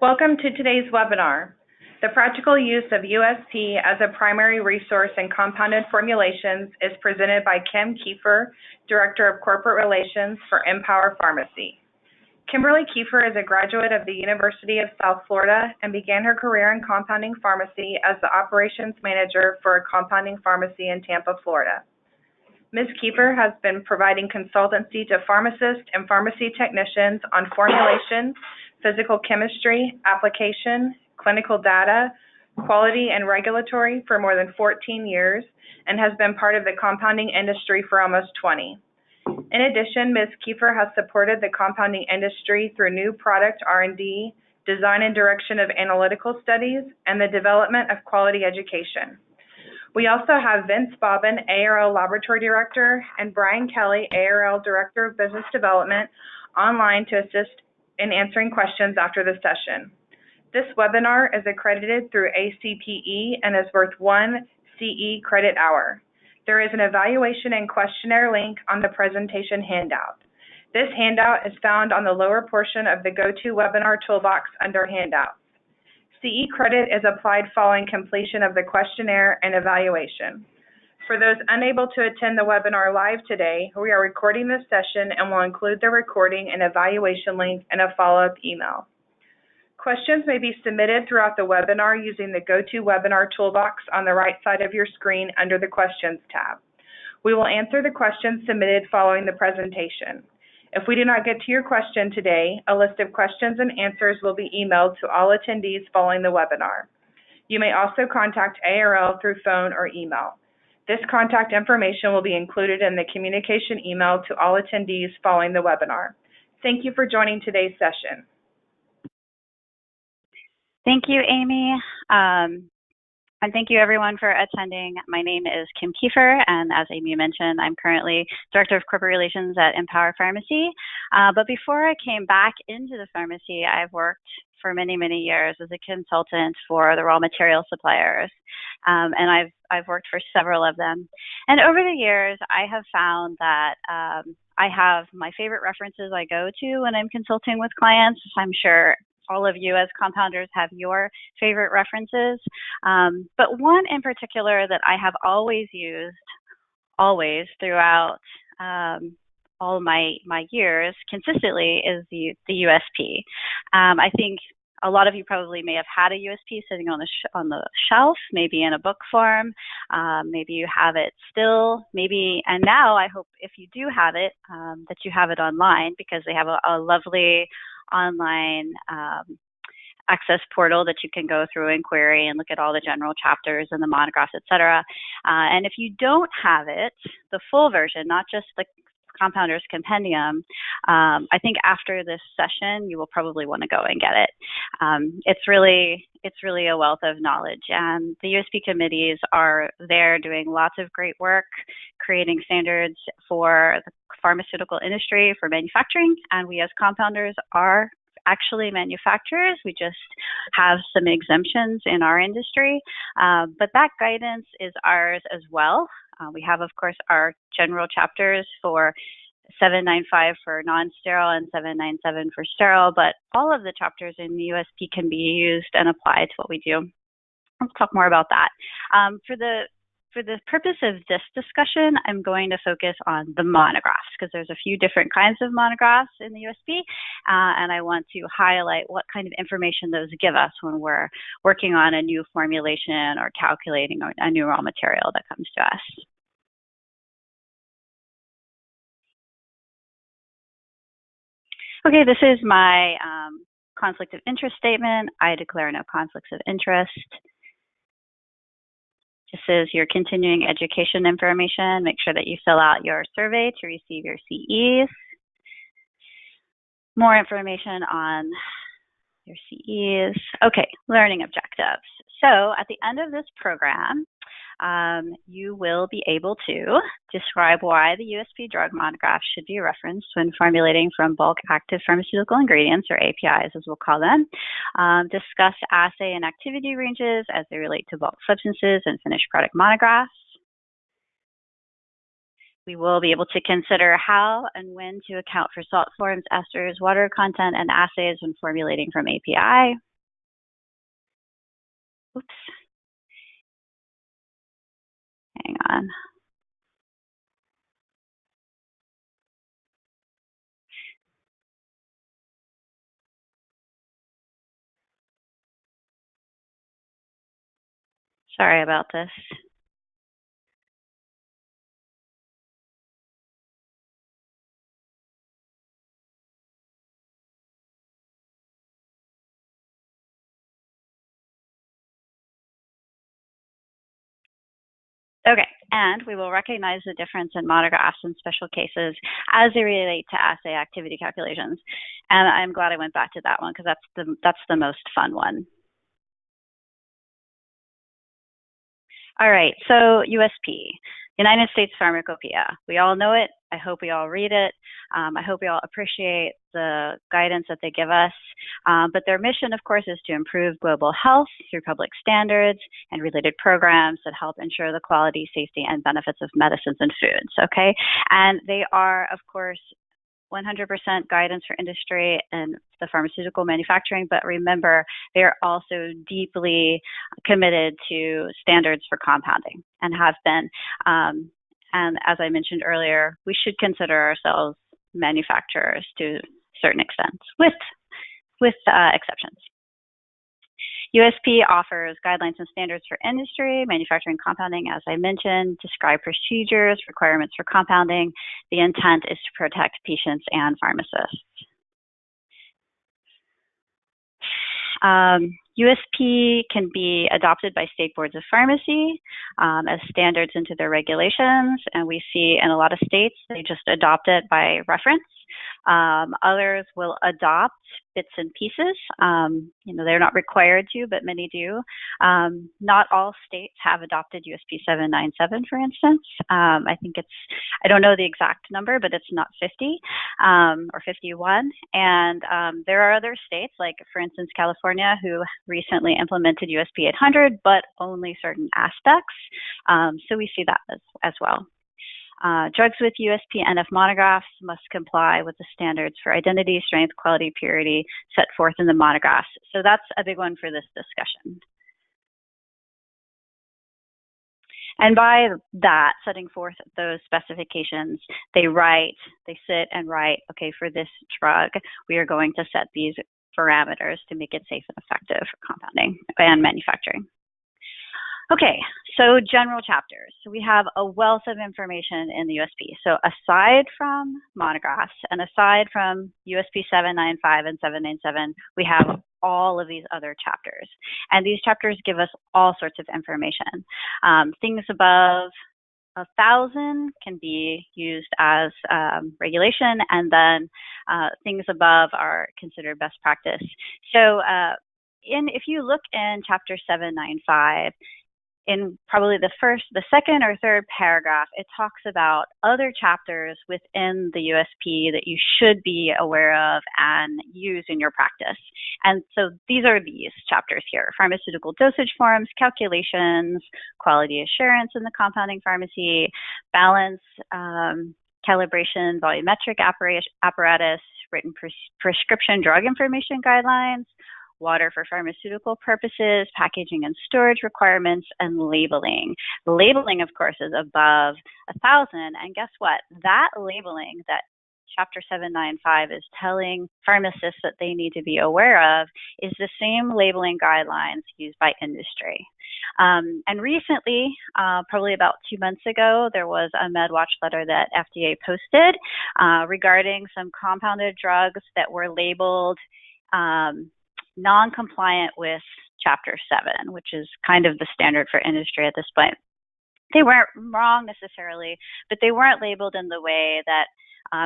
Welcome to today's webinar. The practical use of USP as a primary resource in compounded formulations is presented by Kim Kiefer, Director of Corporate Relations for Empower Pharmacy. Kimberly Kiefer is a graduate of the University of South Florida and began her career in compounding pharmacy as the operations manager for a compounding pharmacy in Tampa, Florida. Ms. Kiefer has been providing consultancy to pharmacists and pharmacy technicians on formulation, physical chemistry, application, clinical data, quality, and regulatory for more than 14 years and has been part of the compounding industry for almost 20. In addition, Ms. Kiefer has supported the compounding industry through new product R&D, design and direction of analytical studies, and the development of quality education. We also have Vince Bobbin, ARL Laboratory Director, and Brian Kelly, ARL Director of Business Development, online to assist in answering questions after the session. This webinar is accredited through ACPE and is worth 1 CE credit hour. There is an evaluation and questionnaire link on the presentation handout. This handout is found on the lower portion of the GoToWebinar toolbox under Handouts. CE credit is applied following completion of the questionnaire and evaluation. For those unable to attend the webinar live today, we are recording this session and will include the recording and evaluation link in a follow-up email. Questions may be submitted throughout the webinar using the GoToWebinar toolbox on the right side of your screen under the Questions tab. We will answer the questions submitted following the presentation. If we do not get to your question today, a list of questions and answers will be emailed to all attendees following the webinar. You may also contact ARL through phone or email. This contact information will be included in the communication email to all attendees following the webinar. Thank you for joining today's session. Thank you, Amy. And thank you, everyone, for attending. My name is Kim Kiefer, and as Amy mentioned, I'm currently Director of Corporate Relations at Empower Pharmacy. But before I came back into the pharmacy, I've worked for many, many years as a consultant for the raw material suppliers, and I've worked for several of them. And over the years, I have found that I have my favorite references I go to when I'm consulting with clients. I'm sure all of you as compounders have your favorite references, but one in particular that I have always used, throughout all my years consistently is the USP. I think a lot of you probably may have had a USP sitting on the shelf, maybe in a book form, maybe you have it still, and now I hope if you do have it, that you have it online, because they have a lovely online access portal that you can go through and query and look at all the general chapters and the monographs, etc. And if you don't have it, the full version, not just the Compounder's Compendium, I think after this session you will probably want to go and get it. It's really a wealth of knowledge, and the USP committees are there doing lots of great work, creating standards for the pharmaceutical industry for manufacturing, and we as compounders are actually manufacturers. We just have some exemptions in our industry, but that guidance is ours as well. We have, of course, our general chapters for 795 for non-sterile and 797 for sterile, but all of the chapters in the USP can be used and applied to what we do. Let's talk more about that. For the purpose of this discussion, I'm going to focus on the monographs, because there's a few different kinds of monographs in the USP, and I want to highlight what kind of information those give us when we're working on a new formulation or calculating a new raw material that comes to us. Okay, this is my conflict of interest statement. I declare no conflicts of interest. This is your continuing education information. Make sure that you fill out your survey to receive your CEs. More information on your CEs. Okay, learning objectives. So at the end of this program, you will be able to describe why the USP drug monograph should be referenced when formulating from bulk active pharmaceutical ingredients, or APIs as we'll call them, discuss assay and activity ranges as they relate to bulk substances and finished product monographs. We will be able to consider how and when to account for salt forms, esters, water content, and assays when formulating from API. Oops. Hang on. Sorry about this. Okay, and we will recognize the difference in monographs in special cases as they relate to assay activity calculations. And I'm glad I went back to that one because that's the most fun one. All right, so USP, United States Pharmacopeia. We all know it. I hope we all read it. I hope we all appreciate the guidance that they give us. But their mission, of course, is to improve global health through public standards and related programs that help ensure the quality, safety, and benefits of medicines and foods, okay? And they are, of course, 100% guidance for industry and the pharmaceutical manufacturing, but remember, they are also deeply committed to standards for compounding and have been. And as I mentioned earlier, we should consider ourselves manufacturers to a certain extent, with exceptions. USP offers guidelines and standards for industry, manufacturing, compounding, as I mentioned, describe procedures, requirements for compounding. The intent is to protect patients and pharmacists. USP can be adopted by state boards of pharmacy as standards into their regulations, and we see in a lot of states they just adopt it by reference. Others will adopt bits and pieces. They're not required to, but many do. Not all states have adopted USP 797, for instance. I don't know the exact number, but it's not 50 or 51. And there are other states, like, for instance, California, who recently implemented USP 800, but only certain aspects. So we see that as well. Drugs with USP NF monographs must comply with the standards for identity, strength, quality, purity set forth in the monographs. So that's a big one for this discussion. And by that, setting forth those specifications, they sit and write, okay, for this drug, we are going to set these parameters to make it safe and effective for compounding and manufacturing. Okay, so general chapters. So we have a wealth of information in the USP. So aside from monographs and aside from USP 795 and 797, we have all of these other chapters. And these chapters give us all sorts of information. Things above 1,000 can be used as regulation, and then things above are considered best practice. So if you look in chapter 795, in probably the second or third paragraph, it talks about other chapters within the USP that you should be aware of and use in your practice. And so these are these chapters here: pharmaceutical dosage forms, calculations, quality assurance in the compounding pharmacy, balance, calibration, volumetric apparatus, written prescription drug information guidelines, water for pharmaceutical purposes, packaging and storage requirements, and labeling. Labeling, of course, is above 1,000. And guess what? That labeling that Chapter 795 is telling pharmacists that they need to be aware of is the same labeling guidelines used by industry. And recently, probably about 2 months ago, there was a MedWatch letter that FDA posted regarding some compounded drugs that were labeled non-compliant with Chapter 7, which is kind of the standard for industry at this point. They weren't wrong necessarily, but they weren't labeled in the way that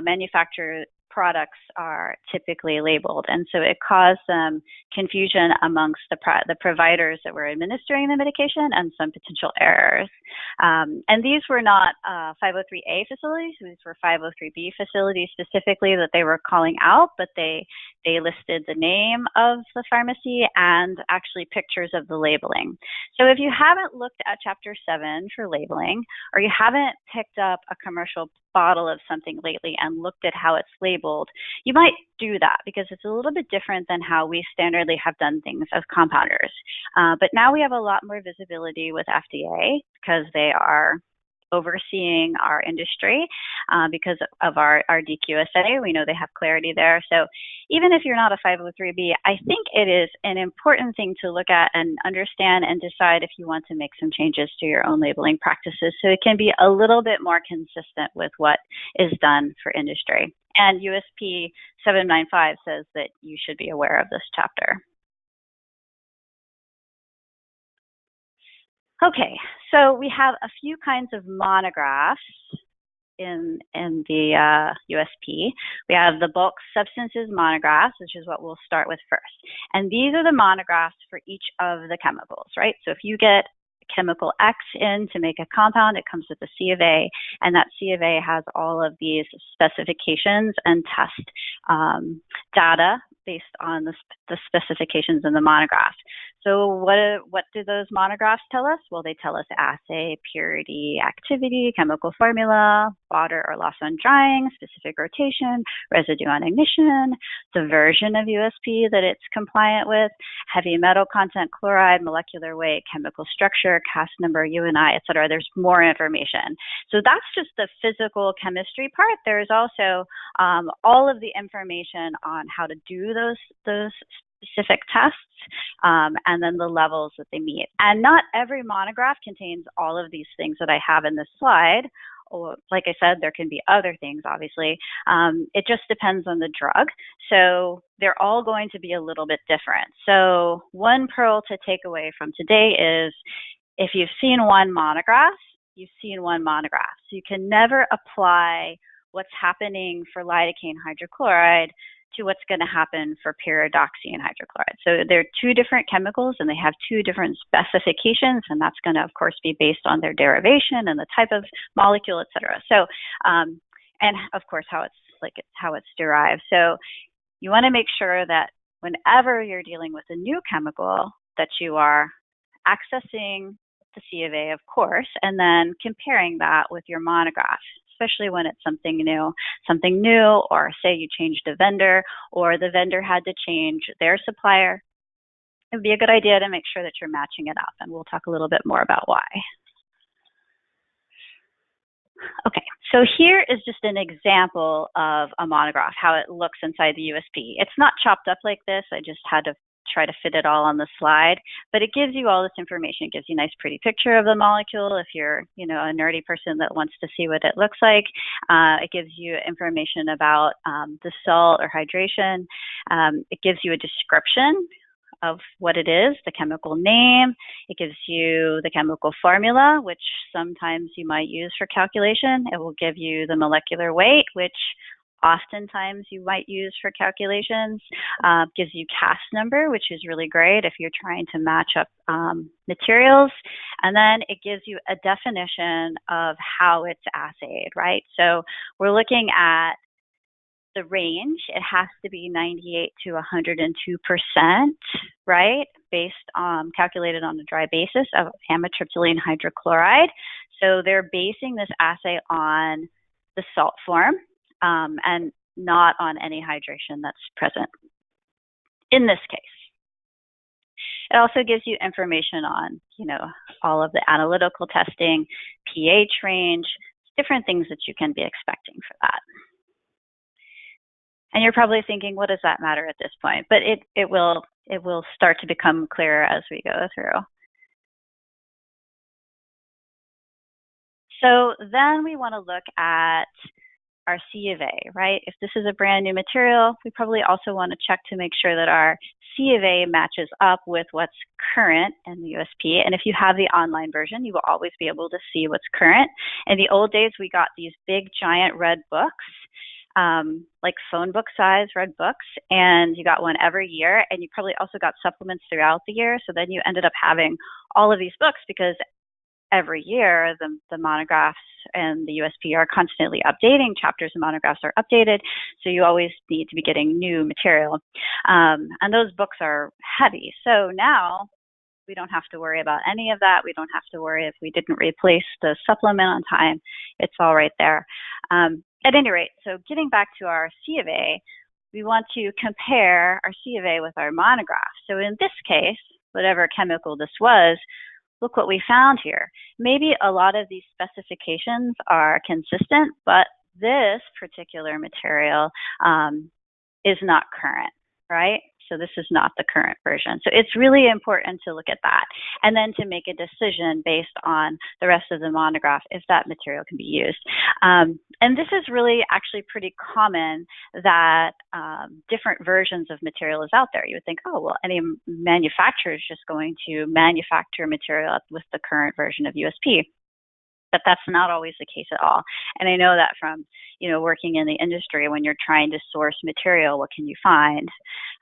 manufactured products are typically labeled. And so it caused some confusion amongst the providers that were administering the medication and some potential errors. And these were not 503A facilities. These were 503B facilities specifically that they were calling out, but they listed the name of the pharmacy and actually pictures of the labeling. So if you haven't looked at Chapter 7 for labeling, or you haven't picked up a commercial bottle of something lately and looked at how it's labeled, you might do that because it's a little bit different than how we standardly have done things as compounders. But now we have a lot more visibility with FDA because they are overseeing our industry because of our DQSA. We know they have clarity there. So even if you're not a 503B, I think it is an important thing to look at and understand and decide if you want to make some changes to your own labeling practices so it can be a little bit more consistent with what is done for industry. And USP 795 says that you should be aware of this chapter. Okay, so we have a few kinds of monographs in the USP. We have the bulk substances monographs, which is what we'll start with first. And these are the monographs for each of the chemicals, right? So if you get chemical X in to make a compound, it comes with a C of A, and that C of A has all of these specifications and test data based on the specifications in the monograph. So what do those monographs tell us? Well, they tell us assay, purity, activity, chemical formula, water or loss on drying, specific rotation, residue on ignition, the version of USP that it's compliant with, heavy metal content, chloride, molecular weight, chemical structure, CAS number, UNI, et cetera. There's more information. So that's just the physical chemistry part. There's also all of the information on how to do those specific tests, and then the levels that they meet. And not every monograph contains all of these things that I have in this slide. Or, like I said, there can be other things, obviously. It just depends on the drug. So they're all going to be a little bit different. So one pearl to take away from today is if you've seen one monograph, you've seen one monograph. So you can never apply what's happening for lidocaine hydrochloride to what's going to happen for pyridoxine hydrochloride. So they're two different chemicals and they have two different specifications, and that's going to, of course, be based on their derivation and the type of molecule, et cetera. So, and of course, how it's derived. So you want to make sure that whenever you're dealing with a new chemical, that you are accessing the C of A, of course, and then comparing that with your monograph, especially when it's something new, or say you changed a vendor or the vendor had to change their supplier. It would be a good idea to make sure that you're matching it up, and we'll talk a little bit more about why. Okay, so here is just an example of a monograph, how it looks inside the USP. It's not chopped up like this. I just had to try to fit it all on the slide, but it gives you all this information. It gives you a nice pretty picture of the molecule if you're, a nerdy person that wants to see what it looks like. It gives you information about the salt or hydration. It gives you a description of what it is, the chemical name. It gives you the chemical formula, which sometimes you might use for calculation. It will give you the molecular weight, which oftentimes you might use for calculations. Gives you CAS number, which is really great if you're trying to match up materials. And then it gives you a definition of how it's assayed, right? So we're looking at the range. It has to be 98 to 102%, right? Based on, calculated on a dry basis of amitriptyline hydrochloride. So they're basing this assay on the salt form, and not on any hydration that's present in this case. It also gives you information on, all of the analytical testing, pH range, different things that you can be expecting for that. And you're probably thinking, what does that matter at this point? But it will start to become clearer as we go through. So then we want to look at our C of A, right? If this is a brand new material, we probably also want to check to make sure that our C of A matches up with what's current in the USP. And if you have the online version, you will always be able to see what's current. In the old days, we got these big, giant red books, like phone book size red books, and you got one every year. And you probably also got supplements throughout the year. So then you ended up having all of these books because every year, the monographs and the USP are constantly updating. Chapters and monographs are updated, so you always need to be getting new material. And those books are heavy. So now we don't have to worry about any of that. We don't have to worry if we didn't replace the supplement on time. It's all right there. At any rate, so getting back to our C of A, we want to compare our C of A with our monograph. So in this case, whatever chemical this was, look what we found here. Maybe a lot of these specifications are consistent, but this particular material is not current, right? So this is not the current version. So it's really important to look at that and then to make a decision based on the rest of the monograph if that material can be used. And this is really actually pretty common that different versions of material is out there. You would think, oh, well, any manufacturer is just going to manufacture material with the current version of USP. But that's not always the case at all. And I know that from, working in the industry, when you're trying to source material, what can you find?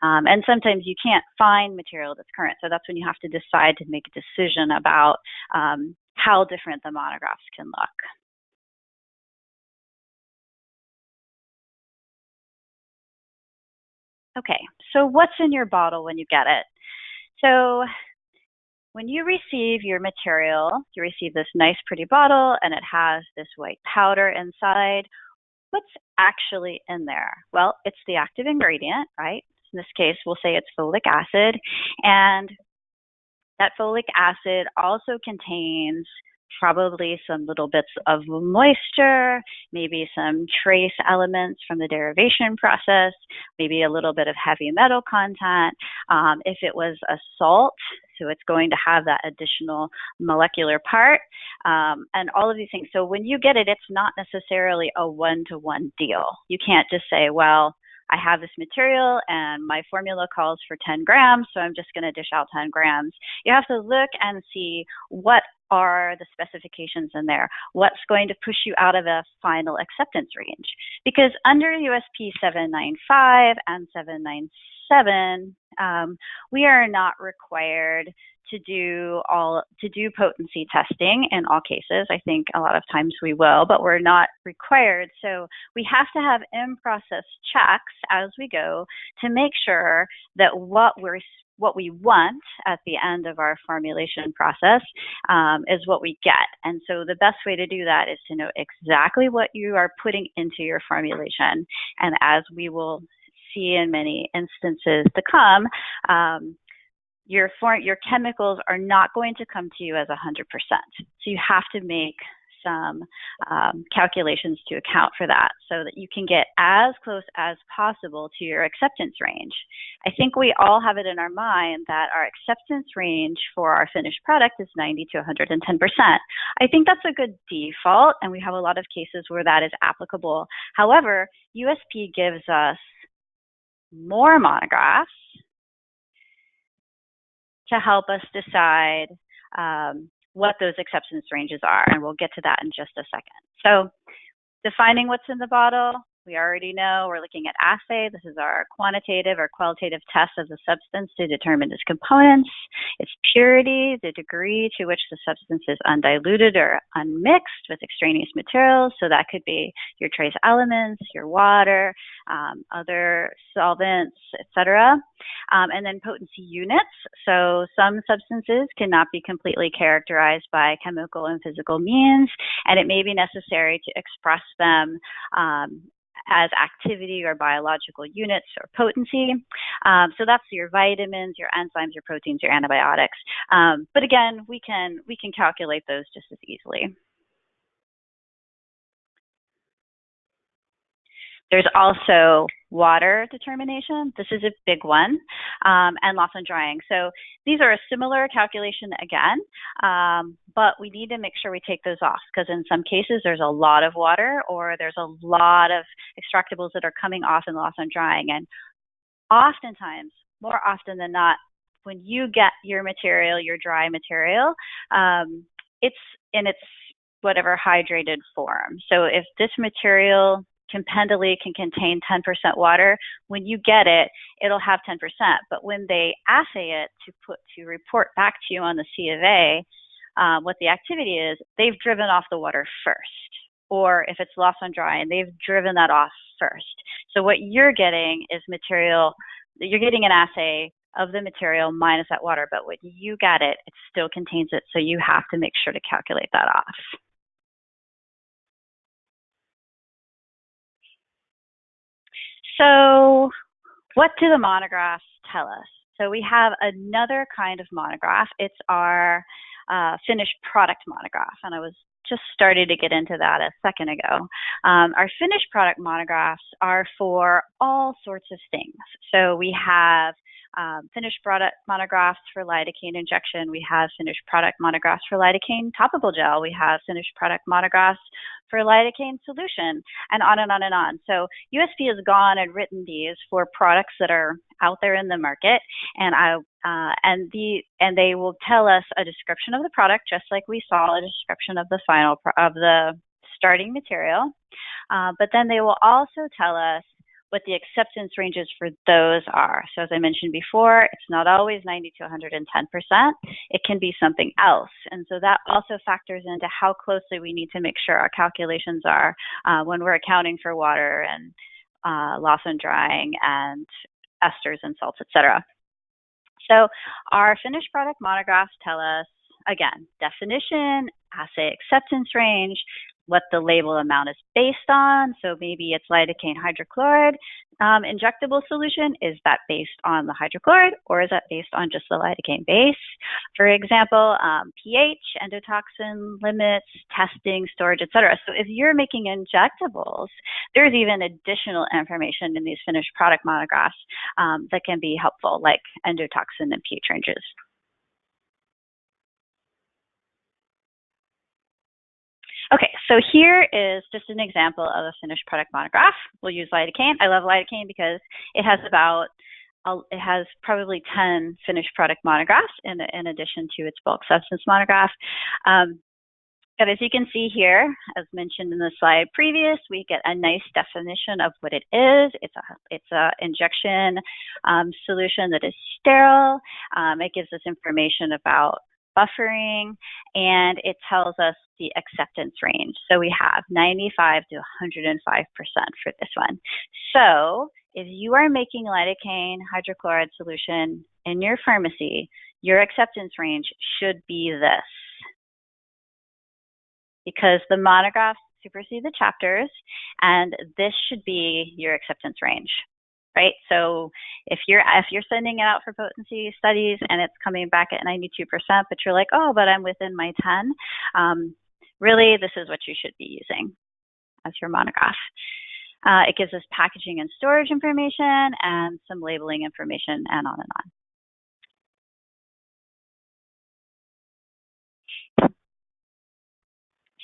And sometimes you can't find material that's current. So that's when you have to decide to make a decision about how different the monographs can look. Okay, so what's in your bottle when you get it? So when you receive your material, you receive this nice pretty bottle and it has this white powder inside. What's actually in there? Well, it's the active ingredient, right? In this case, we'll say it's folic acid. And that folic acid also contains probably some little bits of moisture, maybe some trace elements from the derivation process, maybe a little bit of heavy metal content. If it was a salt, so it's going to have that additional molecular part, and all of these things. So when you get it, it's not necessarily a one-to-one deal. You can't just say, well, I have this material and my formula calls for 10 grams, so I'm just going to dish out 10 grams. You have to look and see what are the specifications in there, what's going to push you out of a final acceptance range. Because under USP 795 and 797, we are not required to do potency testing in all cases. I think a lot of times we will, but we're not required. So we have to have in-process checks as we go to make sure that what we want at the end of our formulation process is what we get. And so the best way to do that is to know exactly what you are putting into your formulation. And as we will see in many instances to come, your chemicals are not going to come to you as 100%. So you have to make some calculations to account for that so that you can get as close as possible to your acceptance range. I think we all have it in our mind that our acceptance range for our finished product is 90 to 110%. I think that's a good default, and we have a lot of cases where that is applicable. However, USP gives us more monographs to help us decide what those acceptance ranges are, and we'll get to that in just a second. So defining what's in the bottle, we already know we're looking at assay. This is our quantitative or qualitative test of the substance to determine its components, its purity, the degree to which the substance is undiluted or unmixed with extraneous materials. So that could be your trace elements, your water, other solvents, etc. And then potency units. So some substances cannot be completely characterized by chemical and physical means, and it may be necessary to express them as activity or biological units or potency. So that's your vitamins, your enzymes, your proteins, your antibiotics. But again, we can calculate those just as easily. There's also water determination. This is a big one, and loss on drying. So these are a similar calculation again, but we need to make sure we take those off because in some cases there's a lot of water or there's a lot of extractables that are coming off in loss on drying. And oftentimes, more often than not, when you get your material, your dry material, it's in its whatever hydrated form. So if this material compendally can contain 10% water, when you get it, it'll have 10%. But when they assay it to report back to you on the C of A, what the activity is, they've driven off the water first. Or if it's loss on drying, they've driven that off first. So what you're getting is material, you're getting an assay of the material minus that water, but when you get it, it still contains it. So you have to make sure to calculate that off. So what do the monographs tell us? So we have another kind of monograph. It's our finished product monograph, and I was just starting to get into that a second ago. Our finished product monographs are for all sorts of things. So we have finished product monographs for lidocaine injection. We have finished product monographs for lidocaine topical gel. We have finished product monographs for lidocaine solution, and on and on and on. So USP has gone and written these for products that are out there in the market, and they will tell us a description of the product, just like we saw a description of the the starting material. But then they will also tell us what the acceptance ranges for those are. So as I mentioned before, it's not always 90 to 110%. It can be something else. And so that also factors into how closely we need to make sure our calculations are when we're accounting for water and loss and drying and esters and salts, etc. So our finished product monographs tell us, again, definition, assay acceptance range, what the label amount is based on. So maybe it's lidocaine hydrochloride injectable solution. Is that based on the hydrochloride, or is that based on just the lidocaine base? For example, pH, endotoxin limits, testing, storage, etc. So if you're making injectables, there's even additional information in these finished product monographs that can be helpful, like endotoxin and pH ranges. Okay, so here is just an example of a finished product monograph. We'll use lidocaine. I love lidocaine because it has probably 10 finished product monographs in addition to its bulk substance monograph. But as you can see here, as mentioned in the slide previous, we get a nice definition of what it is. It's a injection solution that is sterile. It gives us information about buffering, and it tells us the acceptance range. So we have 95 to 105% for this one. So if you are making lidocaine hydrochloride solution in your pharmacy, your acceptance range should be this, because the monographs supersede the chapters, and this should be your acceptance range. Right, so if you're sending it out for potency studies and it's coming back at 92%, but you're like, oh, but I'm within my 10, really, this is what you should be using as your monograph. It gives us packaging and storage information and some labeling information, and on and on.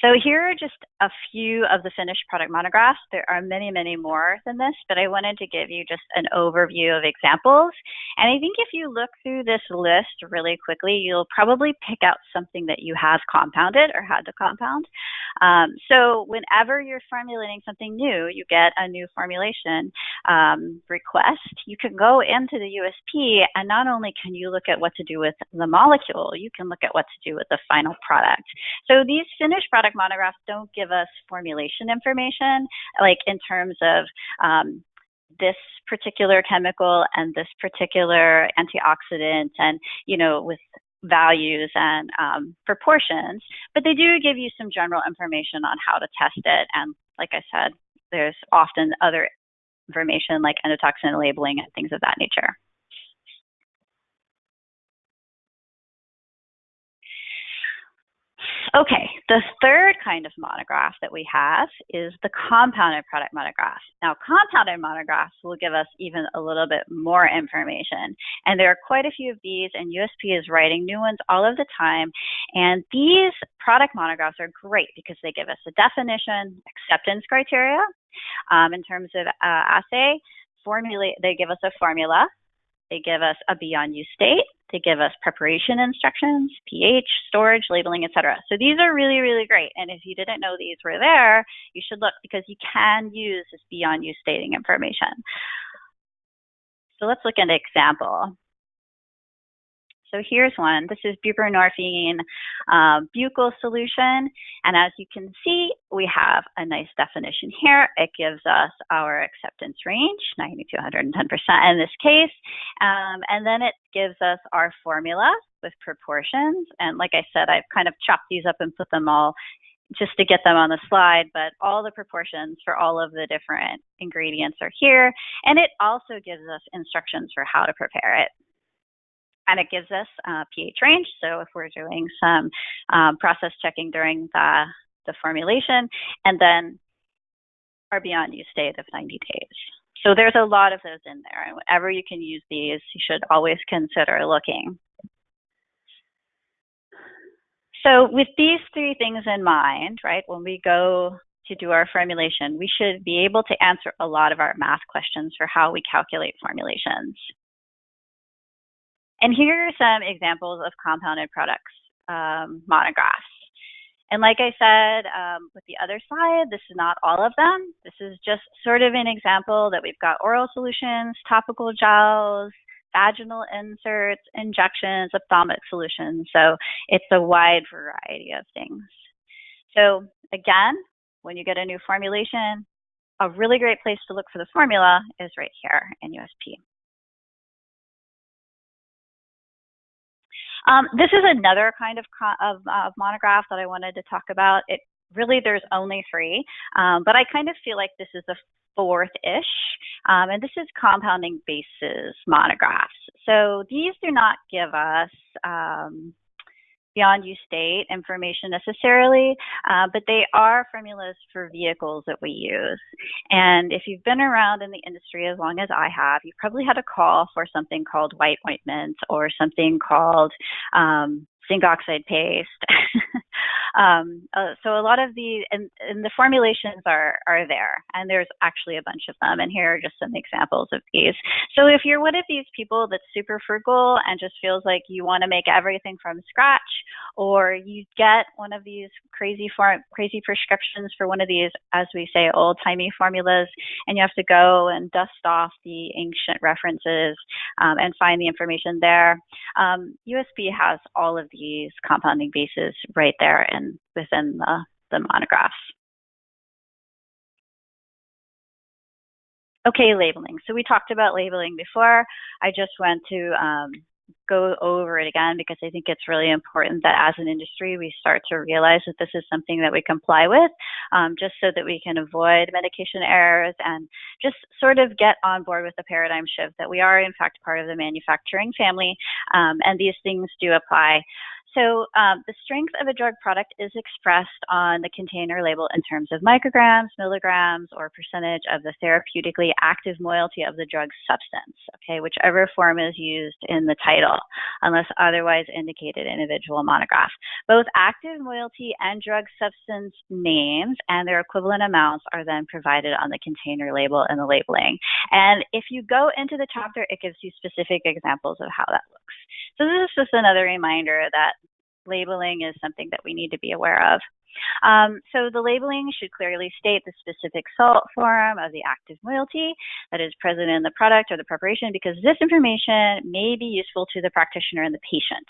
So here are just a few of the finished product monographs. There are many, many more than this, but I wanted to give you just an overview of examples. And I think if you look through this list really quickly, you'll probably pick out something that you have compounded or had to compound. So whenever you're formulating something new, you get a new formulation request, you can go into the USP, and not only can you look at what to do with the molecule, you can look at what to do with the final product. So these finished product monographs don't give us formulation information, like in terms of this particular chemical and this particular antioxidant, and with values and proportions, but they do give you some general information on how to test it. And like I said, there's often other information like endotoxin labeling and things of that nature. Okay, the third kind of monograph that we have is the compounded product monograph. Now, compounded monographs will give us even a little bit more information, and there are quite a few of these, and USP is writing new ones all of the time. And these product monographs are great because they give us a definition, acceptance criteria in terms of assay, they give us a formula, they give us a beyond use state, they give us preparation instructions, pH, storage, labeling, etc. So these are really, really great. And if you didn't know these were there, you should look, because you can use this beyond use stating information. So let's look at an example. So here's one. This is buprenorphine buccal solution. And as you can see, we have a nice definition here. It gives us our acceptance range, 90 to 110% in this case. And then it gives us our formula with proportions. And like I said, I've kind of chopped these up and put them all just to get them on the slide, but all the proportions for all of the different ingredients are here. And it also gives us instructions for how to prepare it. And it gives us a pH range. So if we're doing some process checking during the formulation, and then our beyond use date of 90 days. So there's a lot of those in there. And whenever you can use these, you should always consider looking. So with these three things in mind, right, when we go to do our formulation, we should be able to answer a lot of our math questions for how we calculate formulations. And here are some examples of compounded products monographs. And like I said, with the other side, this is not all of them. This is just sort of an example that we've got oral solutions, topical gels, vaginal inserts, injections, ophthalmic solutions. So it's a wide variety of things. So again, when you get a new formulation, a really great place to look for the formula is right here in USP. This is another kind of monograph that I wanted to talk about. There's only three, but I kind of feel like this is the fourth-ish, and this is compounding bases monographs. So these do not give us beyond use date information necessarily, but they are formulas for vehicles that we use. And if you've been around in the industry as long as I have, you probably had a call for something called white ointment or something called zinc oxide paste. So a lot of the, and the formulations are there, and there's actually a bunch of them, and here are just some examples of these. So if you're one of these people that's super frugal and just feels like you want to make everything from scratch, or you get one of these crazy prescriptions for one of these, as we say, old-timey formulas, and you have to go and dust off the ancient references and find the information there, USP has all of these compounding bases right there and within the monographs. Okay, labeling. So we talked about labeling before. I just want to go over it again because I think it's really important that as an industry we start to realize that this is something that we comply with, just so that we can avoid medication errors and just sort of get on board with the paradigm shift that we are in fact part of the manufacturing family, and these things do apply. So the strength of a drug product is expressed on the container label in terms of micrograms, milligrams, or percentage of the therapeutically active moiety of the drug substance, okay, whichever form is used in the title, unless otherwise indicated in individual monograph. Both active moiety and drug substance names and their equivalent amounts are then provided on the container label in the labeling. And if you go into the chapter, it gives you specific examples of how that looks. So this is just another reminder that labeling is something that we need to be aware of. So the labeling should clearly state the specific salt form of the active moiety that is present in the product or the preparation, because this information may be useful to the practitioner and the patient.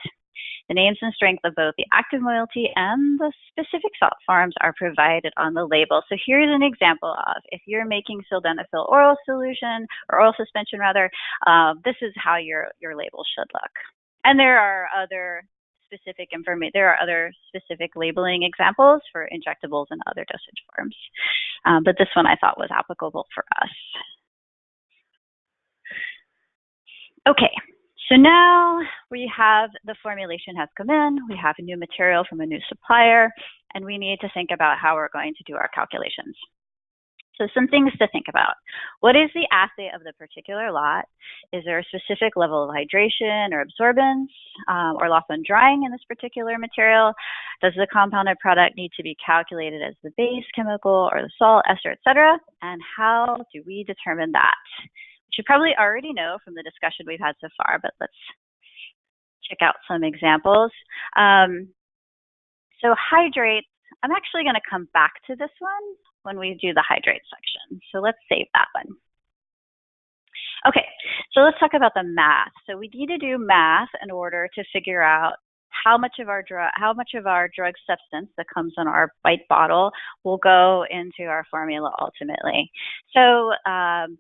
The names and strength of both the active moiety and the specific salt forms are provided on the label. So here's an example of, if you're making sildenafil oral solution, or oral suspension rather, this is how your label should look. And there are other specific information. There are other specific labeling examples for injectables and other dosage forms, but this one I thought was applicable for us. Okay, so now we have the formulation has come in. We have a new material from a new supplier, and we need to think about how we're going to do our calculations. So some things to think about. What is the assay of the particular lot? Is there a specific level of hydration or absorbance or loss on drying in this particular material? Does the compounded product need to be calculated as the base chemical or the salt, ester, etc.? And how do we determine that? Which you probably already know from the discussion we've had so far, but let's check out some examples. So hydrates, I'm actually going to come back to this one when we do the hydrate section. So let's save that one. Okay, so let's talk about the math. So we need to do math in order to figure out how much of our drug substance that comes in our bite bottle will go into our formula ultimately. So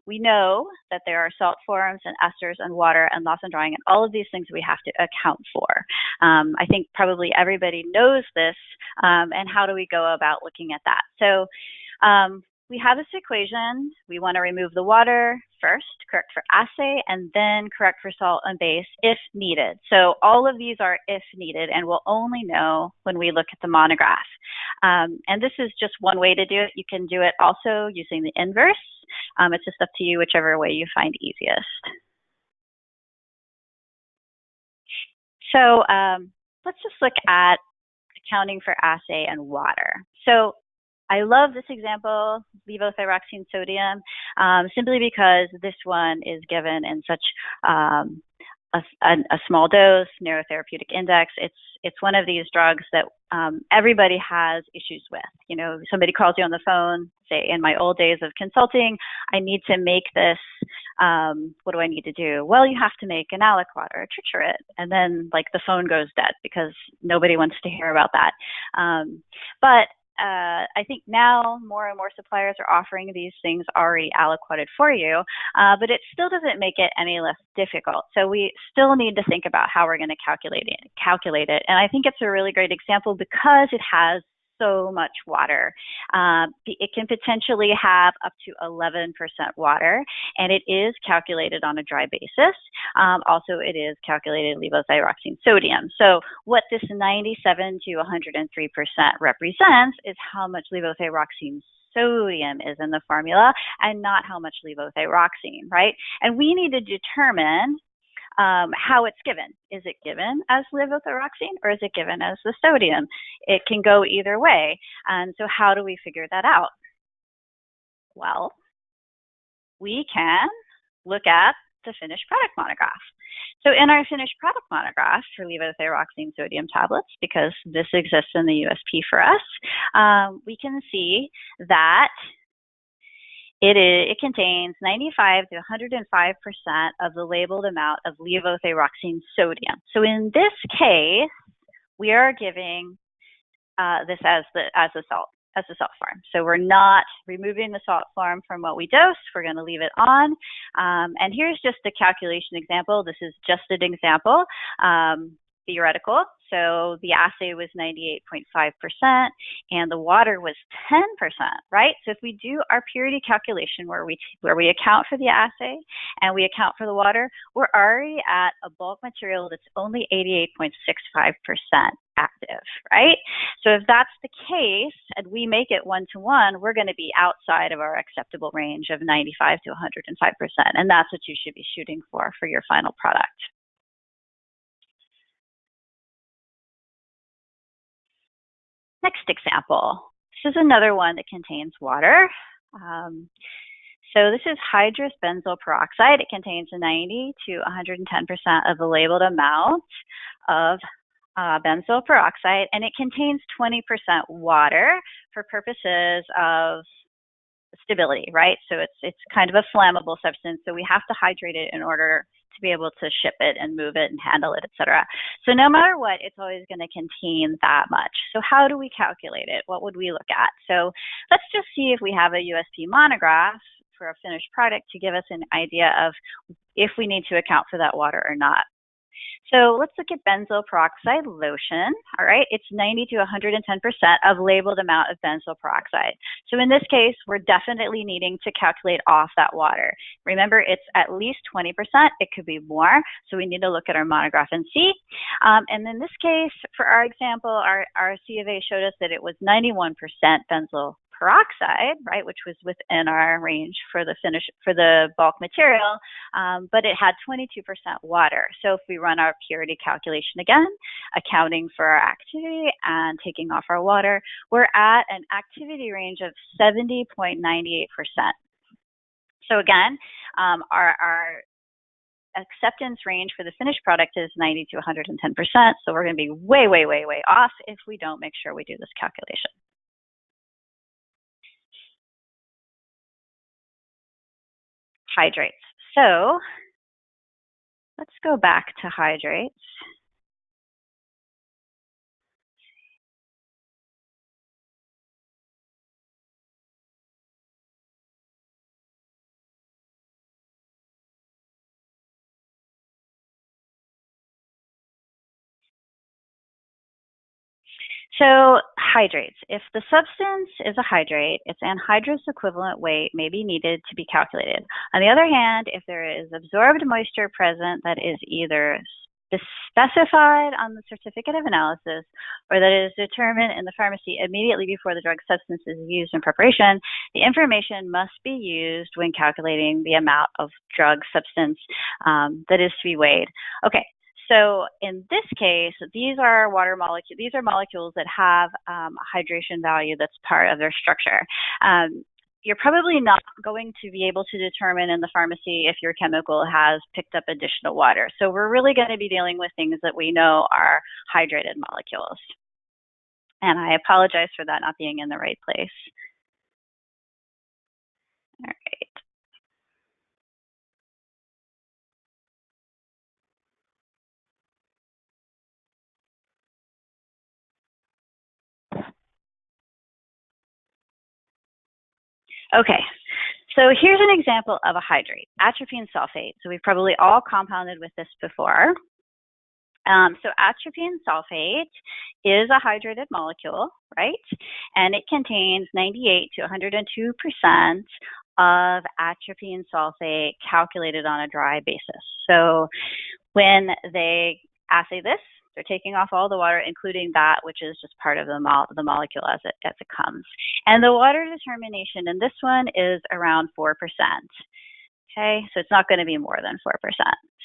we know that there are salt forms and esters and water and loss and drawing and all of these things we have to account for. I think probably everybody knows this, and how do we go about looking at that? So we have this equation. We want to remove the water first, correct for assay, and then correct for salt and base if needed. So all of these are if needed, and we'll only know when we look at the monograph. And this is just one way to do it. You can do it also using the inverse. It's just up to you, whichever way you find easiest. So let's just look at accounting for assay and water. So I love this example, levothyroxine sodium, simply because this one is given in such a small dose, narrow therapeutic index. It's one of these drugs that everybody has issues with. You know, somebody calls you on the phone, say, in my old days of consulting, I need to make this. What do I need to do? Well, you have to make an aliquot or a triturate, and then like the phone goes dead because nobody wants to hear about that. But I think now more and more suppliers are offering these things already aliquoted for you, but it still doesn't make it any less difficult. So we still need to think about how we're going to calculate it. And I think it's a really great example because it has so much water. It can potentially have up to 11% water, and it is calculated on a dry basis. Also, it is calculated levothyroxine sodium. So what this 97 to 103% represents is how much levothyroxine sodium is in the formula and not how much levothyroxine, right? And we need to determine how it's given. Is it given as levothyroxine or is it given as the sodium? It can go either way. And so how do we figure that out? Well, we can look at the finished product monograph. So in our finished product monograph for levothyroxine sodium tablets, because this exists in the USP for us, we can see that it contains 95 to 105% of the labeled amount of levothyroxine sodium. So in this case, we are giving this as the salt form. So we're not removing the salt form from what we dose. We're going to leave it on. And here's just a calculation example. This is just an example, theoretical. So the assay was 98.5% and the water was 10%, right? So if we do our purity calculation where we account for the assay and we account for the water, we're already at a bulk material that's only 88.65% active, right? So if that's the case and we make it one-to-one, we're going to be outside of our acceptable range of 95 to 105%. And that's what you should be shooting for your final product. Next example. This is another one that contains water. So this is hydrous benzoyl peroxide. It contains 90 to 110% of the labeled amount of benzoyl peroxide, and it contains 20% water for purposes of stability, right? So it's kind of a flammable substance, so we have to hydrate it in order to be able to ship it and move it and handle it, etc. So no matter what, it's always going to contain that much. So how do we calculate it? What would we look at? So let's just see if we have a USP monograph for a finished product to give us an idea of if we need to account for that water or not. So let's look at benzoyl peroxide lotion. All right, it's 90 to 110% of labeled amount of benzoyl peroxide. So in this case, we're definitely needing to calculate off that water. Remember, it's at least 20%. It could be more. So we need to look at our monograph and see. And in this case, for our example, our C of A showed us that it was 91% benzoyl peroxide, right, which was within our range for the bulk material, but it had 22% water. So if we run our purity calculation again, accounting for our activity and taking off our water, we're at an activity range of 70.98%. So again, our acceptance range for the finished product is 90 to 110%. So we're going to be way, way, way, way off if we don't make sure we do this calculation. Hydrates. So let's go back to hydrates. So hydrates. If the substance is a hydrate, its anhydrous equivalent weight may be needed to be calculated. On the other hand, if there is absorbed moisture present that is either specified on the certificate of analysis or that is determined in the pharmacy immediately before the drug substance is used in preparation, the information must be used when calculating the amount of drug substance that is to be weighed. Okay. So in this case, these are water molecules. These are molecules that have a hydration value that's part of their structure. You're probably not going to be able to determine in the pharmacy if your chemical has picked up additional water. So we're really going to be dealing with things that we know are hydrated molecules. And I apologize for that not being in the right place. All right. Okay, so here's an example of a hydrate, atropine sulfate. So we've probably all compounded with this before. So atropine sulfate is a hydrated molecule, right? And it contains 98 to 102% of atropine sulfate calculated on a dry basis. So when they assay this, they're taking off all the water, including that which is just part of the molecule as it comes. And the water determination in this one is around 4%. Okay, so it's not going to be more than 4%.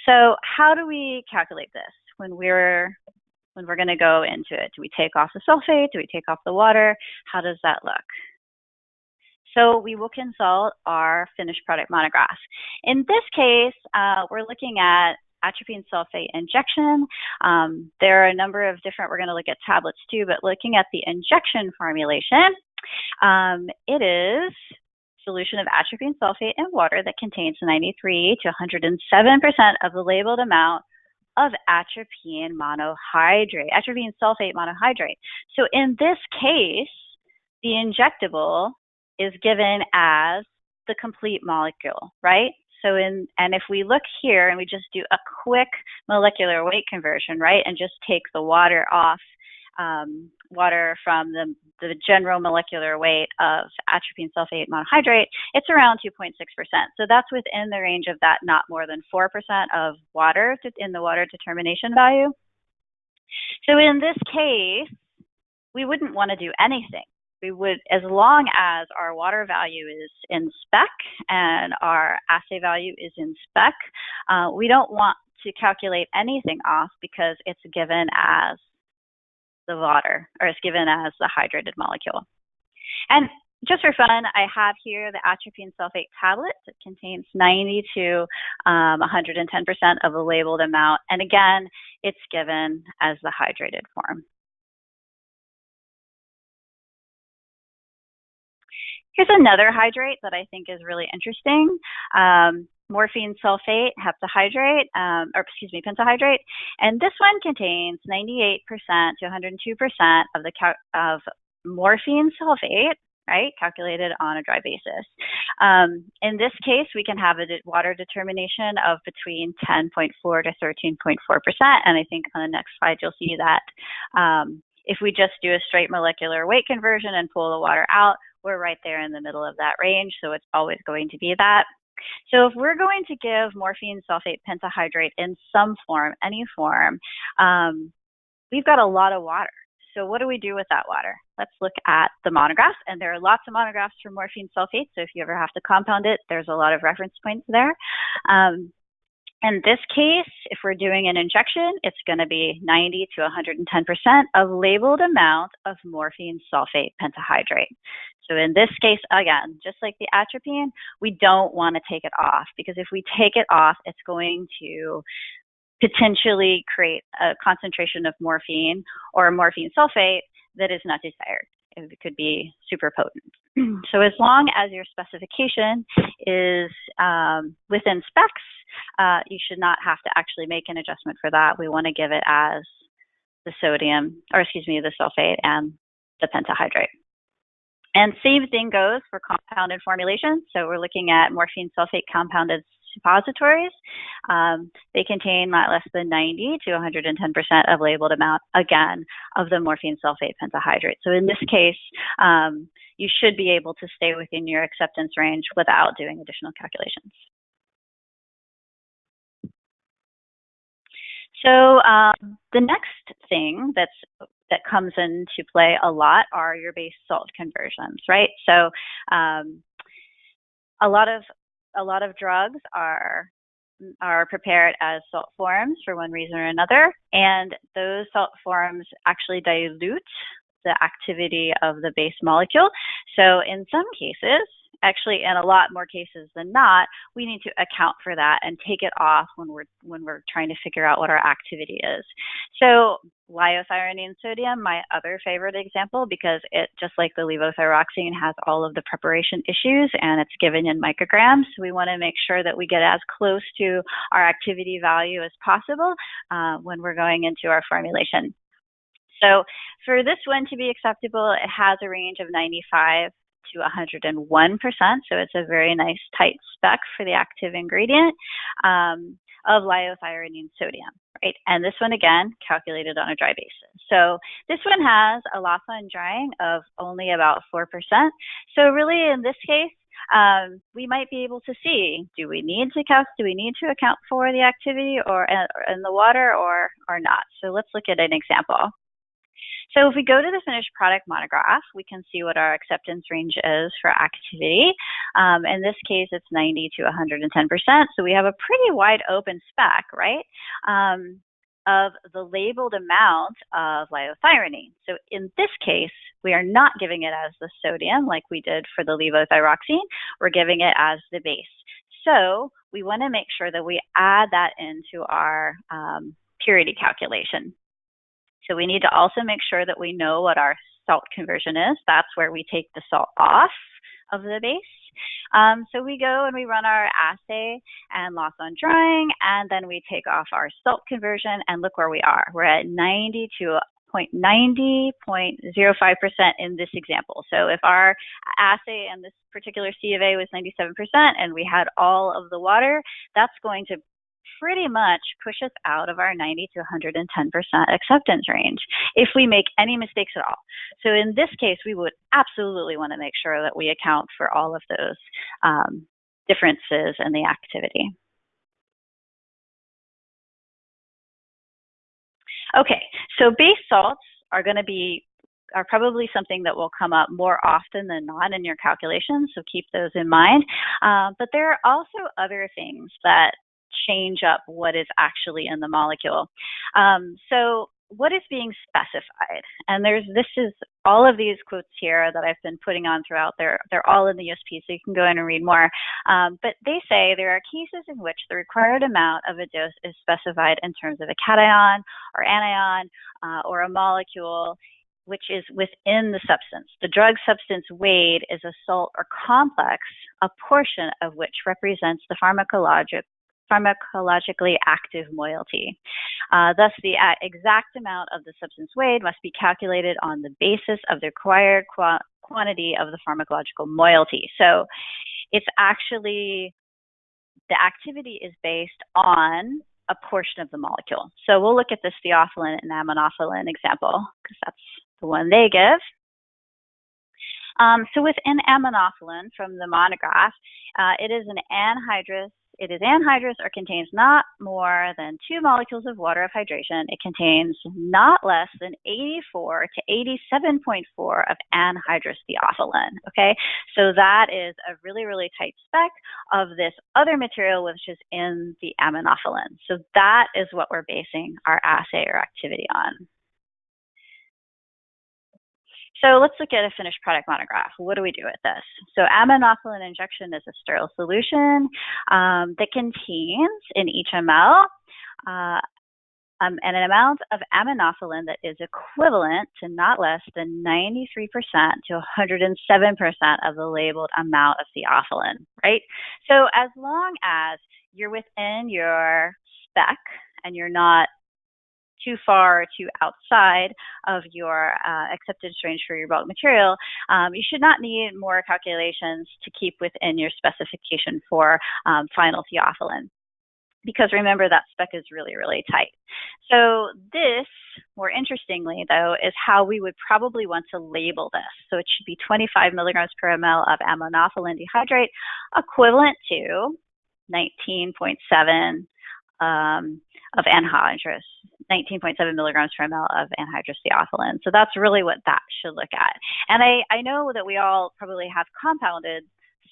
So how do we calculate this when we're going to go into it? Do we take off the sulfate? Do we take off the water? How does that look? So we will consult our finished product monograph. In this case, we're looking at atropine sulfate injection. There are a number of different, we're going to look at tablets too, but looking at the injection formulation, it is solution of atropine sulfate in water that contains 93 to 107% of the labeled amount of atropine monohydrate, atropine sulfate monohydrate. So in this case, the injectable is given as the complete molecule, right? So and if we look here and we just do a quick molecular weight conversion, right, and just take the water off, water from the general molecular weight of atropine sulfate monohydrate, it's around 2.6%. So that's within the range of that not more than 4% of water in the water determination value. So in this case, we wouldn't want to do anything. We would, as long as our water value is in spec and our assay value is in spec, we don't want to calculate anything off because it's given as the water, or it's given as the hydrated molecule. And just for fun, I have here the atropine sulfate tablet. It contains 90 to 110% of the labeled amount. And again, it's given as the hydrated form. Here's another hydrate that I think is really interesting. Morphine sulfate heptahydrate, pentahydrate. And this one contains 98% to 102% of morphine sulfate, right, calculated on a dry basis. In this case, we can have a water determination of between 10.4 to 13.4%. And I think on the next slide, you'll see that if we just do a straight molecular weight conversion and pull the water out, we're right there in the middle of that range. So it's always going to be that. So if we're going to give morphine sulfate pentahydrate in some form, any form, we've got a lot of water. So what do we do with that water? Let's look at the monographs, and there are lots of monographs for morphine sulfate. So if you ever have to compound it, there's a lot of reference points there. In this case, if we're doing an injection, it's going to be 90 to 110% of labeled amount of morphine sulfate pentahydrate. So in this case, again, just like the atropine, we don't want to take it off, because if we take it off, it's going to potentially create a concentration of morphine or morphine sulfate that is not desired. It could be super potent. So as long as your specification is within specs, you should not have to actually make an adjustment for that. We want to give it as the the sulfate and the pentahydrate. And same thing goes for compounded formulations. So we're looking at morphine sulfate compounded suppositories. They contain not less than 90 to 110% of labeled amount, again, of the morphine sulfate pentahydrate. So in this case, you should be able to stay within your acceptance range without doing additional calculations. So the next thing that comes into play a lot are your base salt conversions, right? So a lot of drugs are prepared as salt forms for one reason or another, and those salt forms actually dilute the activity of the base molecule. So in some cases, actually in a lot more cases than not, we need to account for that and take it off when we're trying to figure out what our activity is. So liothyronine sodium, my other favorite example, because it, just like the levothyroxine, has all of the preparation issues and it's given in micrograms. So we want to make sure that we get as close to our activity value as possible when we're going into our formulation. So for this one to be acceptable, it has a range of 95 to 101%. So it's a very nice tight spec for the active ingredient of liothyronine sodium, right? And this one, again, calculated on a dry basis. So this one has a loss on drying of only about 4%. So really in this case, we might be able to see, do we need to account for the activity or in the water or not? So let's look at an example. So if we go to the finished product monograph, we can see what our acceptance range is for activity. In this case, it's 90 to 110%. So we have a pretty wide open spec, right, of the labeled amount of liothyronine. So in this case, we are not giving it as the sodium like we did for the levothyroxine. We're giving it as the base. So we want to make sure that we add that into our purity calculation. So we need to also make sure that we know what our salt conversion is. That's where we take the salt off of the base. So we go and we run our assay and loss on drying, and then we take off our salt conversion, and look where we are. We're at 90 to 0.05% in this example. So if our assay in this particular C of A was 97% and we had all of the water, that's going to pretty much push us out of our 90 to 110% acceptance range if we make any mistakes at all. So in this case, we would absolutely want to make sure that we account for all of those differences in the activity. Okay, so base salts are probably something that will come up more often than not in your calculations, so keep those in mind. But there are also other things that change up what is actually in the molecule. So what is being specified? And this is all of these quotes here that I've been putting on throughout. They're all in the USP, so you can go in and read more. But they say there are cases in which the required amount of a dose is specified in terms of a cation or anion or a molecule which is within the substance. The drug substance weighed is a salt or complex, a portion of which represents the pharmacologically active moiety. Thus, the exact amount of the substance weighed must be calculated on the basis of the required quantity of the pharmacological moiety. So it's actually, the activity is based on a portion of the molecule. So we'll look at this theophylline and aminophylline example because that's the one they give. So within aminophylline from the monograph, it is anhydrous or contains not more than 2 molecules of water of hydration. It contains not less than 84 to 87.4 of anhydrous theophylline, okay? So that is a really, really tight spec of this other material which is in the aminophylline. So that is what we're basing our assay or activity on. So let's look at a finished product monograph. What do we do with this? So aminophylline injection is a sterile solution that contains in each ml an amount of aminophylline that is equivalent to not less than 93% to 107% of the labeled amount of theophylline, right? So as long as you're within your spec and you're not too far or too outside of your acceptance range for your bulk material, you should not need more calculations to keep within your specification for final theophylline. Because remember, that spec is really, really tight. So this, more interestingly though, is how we would probably want to label this. So it should be 25 milligrams per ml of ammonophyllene dihydrate, equivalent to 19.7 of anhydrous, 19.7 milligrams per ml of anhydrous theophylline. So that's really what that should look at. And I know that we all probably have compounded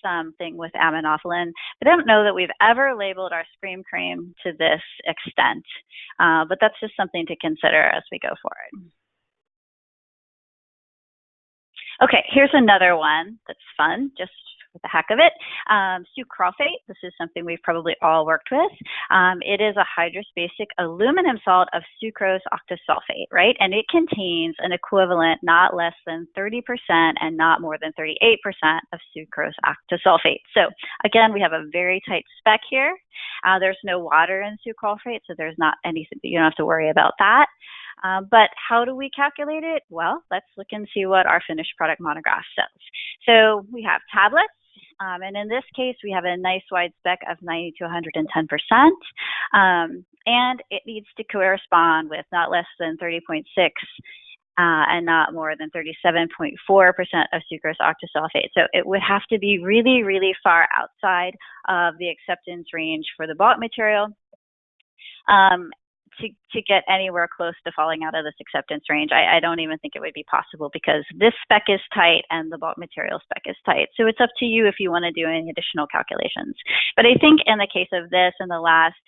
something with ammonophyllene, but I don't know that we've ever labeled our scream cream to this extent. But that's just something to consider as we go forward. Okay, here's another one that's fun, just for the heck of it. Sucralfate, this is something we've probably all worked with. It is a hydrous-basic aluminum salt of sucrose octasulfate, right? And it contains an equivalent not less than 30% and not more than 38% of sucrose octasulfate. So again, we have a very tight spec here. There's no water in sucralfate, so there's not anything, you don't have to worry about that. But how do we calculate it? Well, let's look and see what our finished product monograph says. So we have tablets, and in this case, we have a nice wide spec of 90 to 110%, and it needs to correspond with not less than 30.6 and not more than 37.4% of sucrose octasulfate. So it would have to be really, really far outside of the acceptance range for the bulk material to get anywhere close to falling out of this acceptance range. I don't even think it would be possible because this spec is tight and the bulk material spec is tight. So it's up to you if you want to do any additional calculations. But I think in the case of this and the last,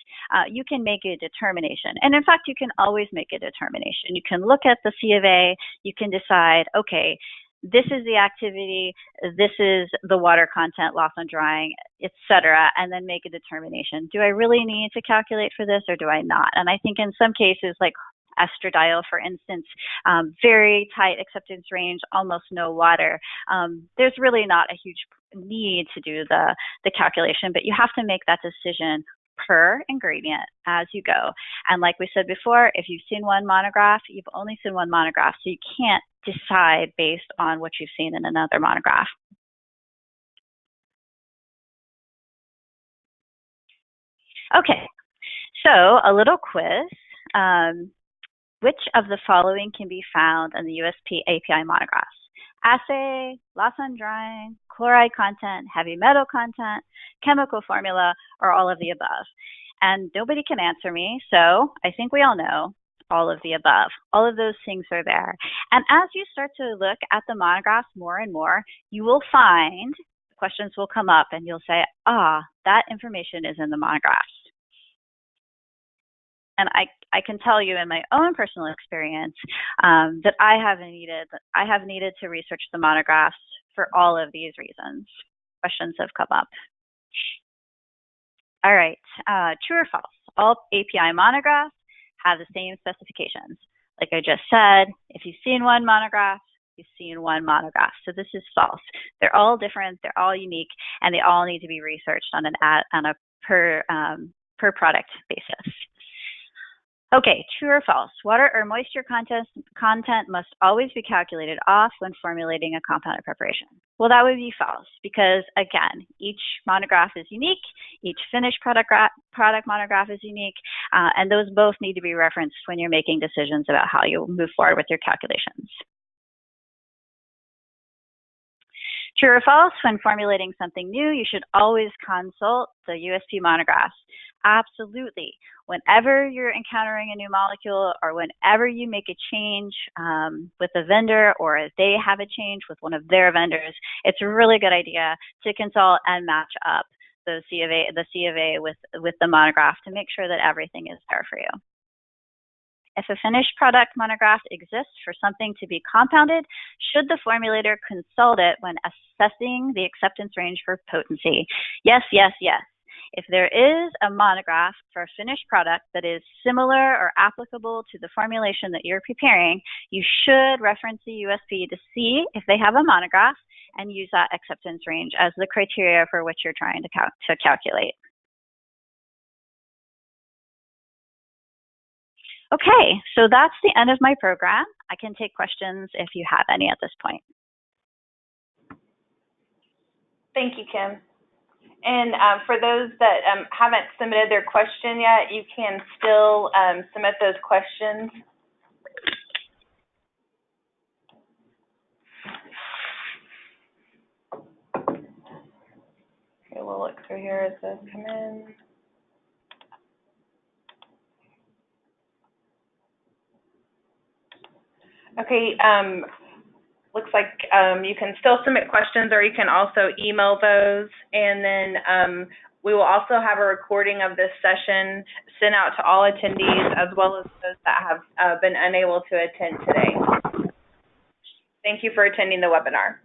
you can make a determination. And in fact, you can always make a determination. You can look at the C of A, you can decide, okay, this is the activity, this is the water content, loss on drying, etc., and then make a determination. Do I really need to calculate for this or do I not? And I think in some cases, like estradiol, for instance, very tight acceptance range, almost no water, there's really not a huge need to do the calculation, but you have to make that decision per ingredient as you go. And like we said before, if you've seen one monograph, you've only seen one monograph, so you can't decide based on what you've seen in another monograph. Okay, so a little quiz. Which of the following can be found in the USP API monographs? Assay, loss on drying, chloride content, heavy metal content, chemical formula, or all of the above? And nobody can answer me, so I think we all know all of the above. All of those things are there. And as you start to look at the monographs more and more, you will find questions will come up and you'll say, that information is in the monographs. And I can tell you in my own personal experience that I have needed to research the monographs for all of these reasons. Questions have come up. All right, true or false? All API monographs have the same specifications. Like I just said, if you've seen one monograph, you've seen one monograph. So this is false. They're all different, they're all unique, and they all need to be researched on a per product basis. Okay, true or false? Water or moisture content must always be calculated off when formulating a compounded preparation. Well, that would be false because, again, each monograph is unique, each finished product monograph is unique, and those both need to be referenced when you're making decisions about how you move forward with your calculations. True or false? When formulating something new, you should always consult the USP monographs. Absolutely. Whenever you're encountering a new molecule or whenever you make a change with a vendor or if they have a change with one of their vendors, it's a really good idea to consult and match up the C of A with the monograph to make sure that everything is there for you. If a finished product monograph exists for something to be compounded, should the formulator consult it when assessing the acceptance range for potency? Yes, yes, yes. If there is a monograph for a finished product that is similar or applicable to the formulation that you're preparing, you should reference the USP to see if they have a monograph and use that acceptance range as the criteria for what you're trying to calculate. Okay, so that's the end of my program. I can take questions if you have any at this point. Thank you, Kim. And for those that haven't submitted their question yet, you can still submit those questions. Okay, we'll look through here as those come in. Okay, looks like you can still submit questions, or you can also email those. And then we will also have a recording of this session sent out to all attendees, as well as those that have been unable to attend today. Thank you for attending the webinar.